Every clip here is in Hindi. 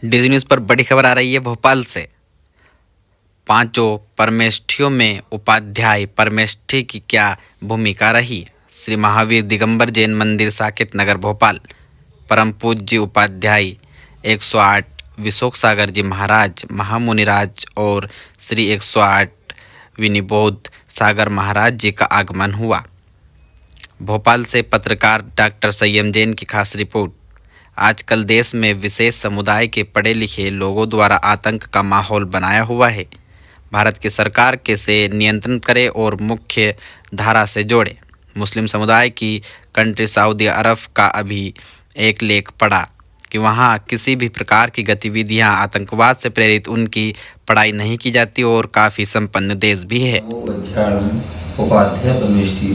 डीजी न्यूज़ पर बड़ी खबर आ रही है भोपाल से। पांचों परमेष्ठियों में उपाध्याय परमेष्ठी की क्या भूमिका रही? श्री महावीर दिगंबर जैन मंदिर साकेत नगर भोपाल। परम पूज्य उपाध्याय 108 विशोक सागर जी महाराज महामुनिराज और श्री 108 विनिबोध सागर महाराज जी का आगमन हुआ। भोपाल से पत्रकार डॉक्टर संयम जैन की खास रिपोर्ट। आजकल देश में विशेष समुदाय के पढ़े लिखे लोगों द्वारा आतंक का माहौल बनाया हुआ है। भारत की सरकार कैसे नियंत्रण करे और मुख्य धारा से जोड़े। मुस्लिम समुदाय की कंट्री सऊदी अरब का अभी एक लेख पढ़ा कि वहाँ किसी भी प्रकार की गतिविधियाँ आतंकवाद से प्रेरित उनकी पढ़ाई नहीं की जाती और काफ़ी संपन्न देश भी है। उपाध्याय परमेष्ठी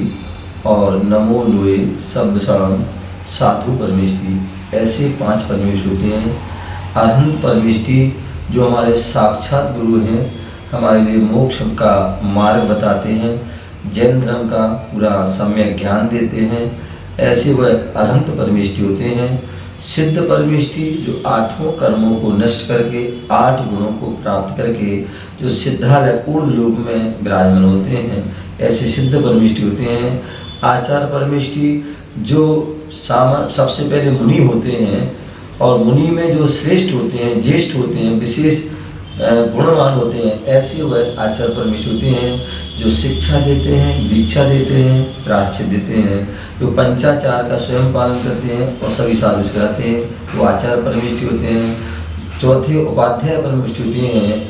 और नमो लोए सब्बसाम साधु परमेष्ठी, ऐसे 5 परमेष्ठी होते हैं। अरहंत परमेष्ठी जो हमारे साक्षात गुरु हैं, हमारे लिए मोक्ष का मार्ग बताते हैं, जैन धर्म का पूरा सम्यक ज्ञान देते हैं, ऐसे वह अरहंत परमेष्ठी होते हैं। सिद्ध परमेष्ठी जो 8 कर्मों को नष्ट करके 8 गुणों को प्राप्त करके जो सिद्धालय ऊर्ध्व लोक में विराजमान होते हैं, ऐसे सिद्ध परमेष्ठी होते हैं। आचार परमेष्ठी जो सबसे पहले मुनि होते हैं और मुनि में जो श्रेष्ठ होते हैं, ज्येष्ठ होते हैं, विशेष गुणवान होते हैं, ऐसे वह आचार्य परमेष्ठी होते हैं जो शिक्षा देते हैं, दीक्षा देते हैं, प्रायश्चित देते हैं, जो पंचाचार का स्वयं पालन करते हैं और सभी साधु कराते हैं, वो आचार्य परमेष्ठी होते हैं। चौथे उपाध्याय परमेष्ठी होते हैं।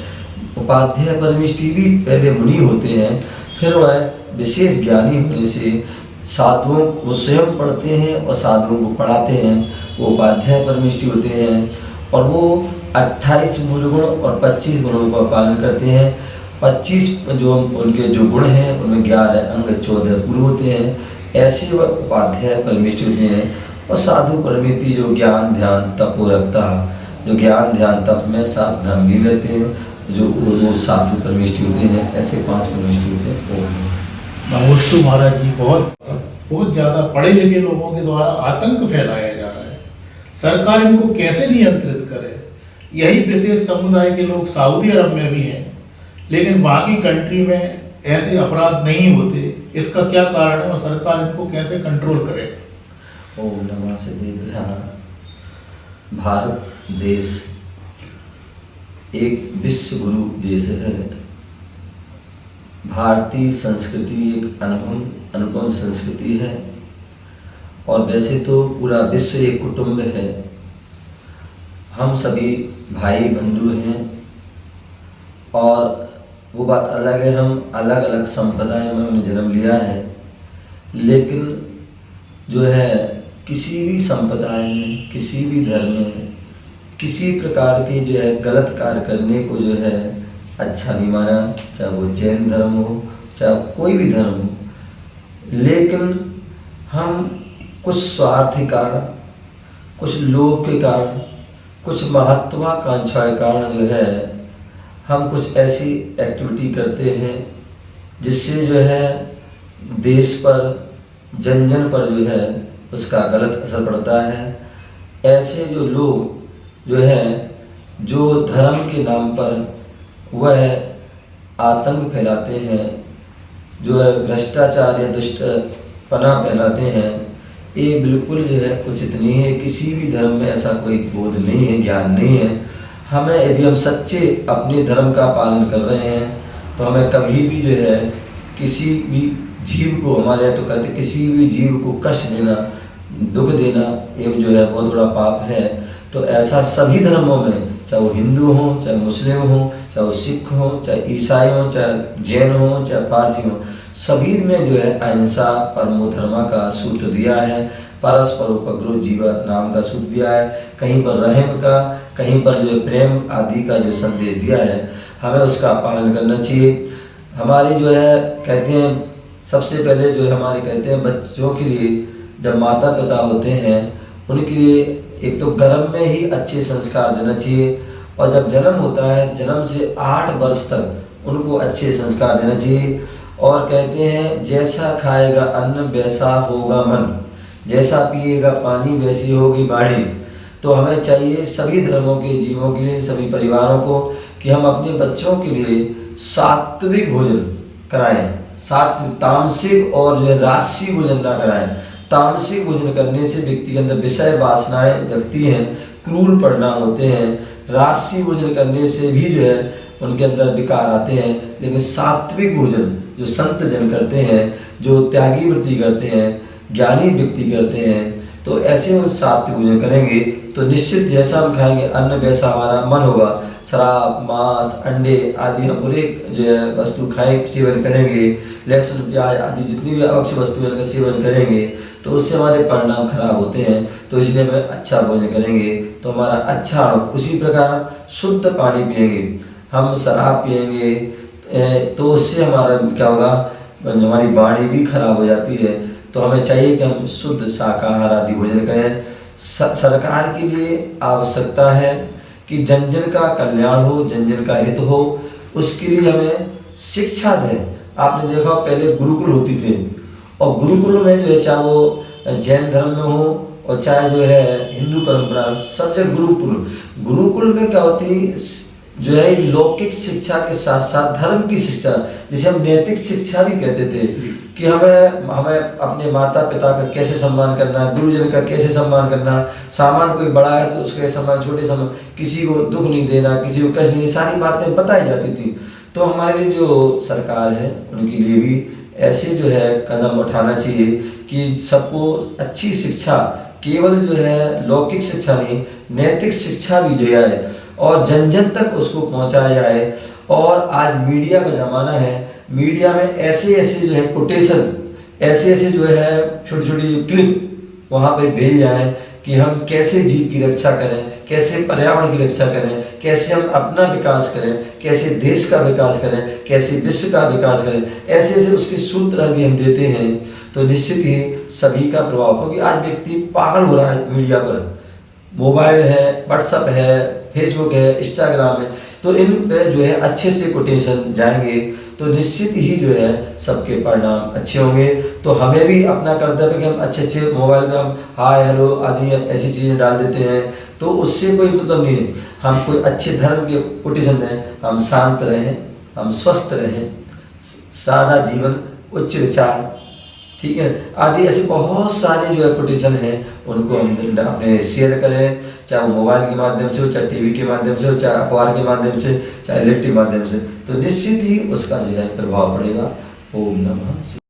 उपाध्याय परमेष्ठी भी पहले मुनि होते हैं, फिर वह विशेष ज्ञानी होने से साधुओं को स्वयं पढ़ते हैं और साधुओं को पढ़ाते हैं, वो उपाध्याय परमेष्ठी होते हैं। और वो 28 मूल गुण और 25 गुणों का पालन करते हैं। 25 जो उनके जो गुण हैं उनमें 11 अंग 14 पूर्व होते हैं, ऐसे वह उपाध्याय परमेष्ठी होते हैं। और साधु परमेष्ठी जो ज्ञान ध्यान तप रखता, जो ज्ञान ध्यान तप में साधना भी रहते हैं, जो वो साधु परमेष्ठी होते हैं। ऐसे 5 परमेष्ठी होते हैं। नमोस्तु महाराज जी, बहुत ज़्यादा पढ़े लिखे लोगों के द्वारा आतंक फैलाया जा रहा है। सरकार इनको कैसे नियंत्रित करे? यही विशेष समुदाय के लोग सऊदी अरब में भी हैं, लेकिन बाकी कंट्री में ऐसे अपराध नहीं होते। इसका क्या कारण है और सरकार इनको कैसे कंट्रोल करे? ओम नमः शिवाय। भारत देश एक विश्व गुरु देश है। भारतीय संस्कृति एक अनुपम संस्कृति है और वैसे तो पूरा विश्व एक कुटुंब है। हम सभी भाई बंधु हैं और वो बात अलग है, हम अलग अलग संप्रदाय में हमने जन्म लिया है, लेकिन जो है किसी भी संप्रदाय में, किसी भी धर्म में किसी प्रकार के जो है गलत कार्य करने को जो है अच्छा नहीं माना, चाहे वो जैन धर्म हो चाहे कोई भी धर्म हो। लेकिन हम कुछ स्वार्थी कारण, कुछ लोभ के कारण, कुछ महत्वाकांक्षा के कारण जो है हम कुछ ऐसी एक्टिविटी करते हैं जिससे जो है देश पर जन जन पर जो है उसका गलत असर पड़ता है। ऐसे जो लोग जो है जो धर्म के नाम पर वह आतंक फैलाते हैं, जो है भ्रष्टाचार या दुष्टपना फैलाते हैं, ये बिल्कुल जो है उचित नहीं है। किसी भी धर्म में ऐसा कोई बोध नहीं है, ज्ञान नहीं है। हमें यदि हम सच्चे अपने धर्म का पालन कर रहे हैं तो हमें कभी भी जो है किसी भी जीव को, हमारे यहाँ तो कहते किसी भी जीव को कष्ट देना, दुख देना ये जो है बहुत बड़ा पाप है। तो ऐसा सभी धर्मों में, चाहे वो हिंदू हो, चाहे मुस्लिम हो, चाहे वो सिख हो, चाहे ईसाई हो, चाहे जैन हो, चाहे पारसी हो, सभी में जो है अहिंसा परमो धर्मा का सूत्र दिया है, परस्पर उपद्रव जीवा नाम का सूत्र दिया है, कहीं पर रहम का, कहीं पर जो प्रेम आदि का जो संदेश दिया है, हमें उसका पालन करना चाहिए। हमारे जो है कहते हैं सबसे पहले जो हमारे कहते हैं बच्चों के लिए जब माता पिता होते हैं उनके लिए एक तो गर्भ में ही अच्छे संस्कार देना चाहिए, और जब जन्म होता है जन्म से 8 वर्ष तक उनको अच्छे संस्कार देना चाहिए। और कहते हैं जैसा खाएगा अन्न वैसा होगा मन, जैसा पिएगा पानी वैसी होगी वाणी। तो हमें चाहिए सभी धर्मों के जीवों के लिए, सभी परिवारों को, कि हम अपने बच्चों के लिए सात्विक भोजन कराएं। सात्विक, तामसिक और जो है राजसी भोजन ना कराएं। तामसिक भोजन करने से व्यक्ति के अंदर विषय वासनाएं जगती हैं, क्रूर परिणाम होते हैं। राजसी भोजन करने से भी जो है उनके अंदर विकार आते हैं। लेकिन सात्विक भोजन जो संत जन करते हैं, जो त्यागी वृत्ति करते हैं, ज्ञानी व्यक्ति करते हैं, तो ऐसे हम सात्विक भोजन करेंगे तो निश्चित जैसा हम खाएंगे अन्न वैसा हमारा मन होगा। शराब, मांस, अंडे आदि हम पूरे जो है वस्तु खाएं, सेवन करेंगे, लहसुन, प्याज आदि जितनी भी आवश्यक वस्तुएं का सेवन करेंगे तो उससे हमारे परिणाम खराब होते हैं। तो इसलिए हमें अच्छा भोजन करेंगे तो हमारा अच्छा। उसी प्रकार शुद्ध पानी पिएंगे, हम शराब पिएंगे तो उससे हमारा क्या होगा, हमारी वाणी भी खराब हो जाती है। तो हमें चाहिए कि हम शुद्ध शाकाहार आदि भोजन करें। सरकार के लिए आवश्यकता है कि जन जन का कल्याण हो, जन जन का हित हो, उसके लिए हमें शिक्षा दें। आपने देखा पहले गुरुकुल होती थे, और गुरुकुल में जो है चाहे वो जैन धर्म में हो और चाहे जो है हिंदू परंपरा, सब जगह गुरुकुल में क्या होती जो है लौकिक शिक्षा के साथ साथ धर्म की शिक्षा, जिसे हम नैतिक शिक्षा भी कहते थे, कि हमें अपने माता पिता का कैसे सम्मान करना, गुरुजन का कैसे सम्मान करना, सामान कोई बड़ा है तो उसके सम्मान, छोटे सम्मान, किसी को दुख नहीं देना, किसी को कष्ट नहीं, सारी बातें बताई जाती थी। तो हमारे लिए जो सरकार है उनके लिए भी ऐसे जो है कदम उठाना चाहिए कि सबको अच्छी शिक्षा, केवल जो है लौकिक शिक्षा नहीं, नैतिक शिक्षा भी दी जाए और जन जन तक उसको पहुंचाया जाए। और आज मीडिया का ज़माना है, मीडिया में ऐसे ऐसे जो है कोटेशन, ऐसे ऐसे जो है छोटी छोटी क्लिप वहाँ पे भेज जाएँ कि हम कैसे जीव की रक्षा करें, कैसे पर्यावरण की रक्षा करें, कैसे हम अपना विकास करें, कैसे देश का विकास करें, कैसे विश्व का विकास करें, ऐसे ऐसे उसके सूत्र आदि हम देते हैं। तो निश्चित ही सभी का प्रभाव, क्योंकि आज व्यक्ति पागल हो रहा है मीडिया पर, मोबाइल है, व्हाट्सएप है, फेसबुक है, इंस्टाग्राम है, तो इन पे जो है अच्छे से कोटेशन जाएंगे तो निश्चित ही जो है सबके परिणाम अच्छे होंगे। तो हमें भी अपना कर्तव्य है कि हम अच्छे अच्छे मोबाइल में हम हाय हेलो आदि ऐसी चीज़ें डाल देते हैं, तो उससे कोई मतलब नहीं है। हम कोई अच्छे धर्म के कोटेशन दें, हम शांत रहें, हम स्वस्थ रहें, सादा जीवन, उच्च विचार, ठीक है, आदि ऐसे बहुत सारे जो है कोटेशन हैं, उनको हम अपने शेयर करें, चाहे वो मोबाइल के माध्यम से हो, चाहे टीवी के माध्यम से हो, चाहे अखबार के माध्यम से, चाहे इलेक्ट्रिक माध्यम से, तो निश्चित ही उसका जो है प्रभाव पड़ेगा। ओम नमः शिवाय।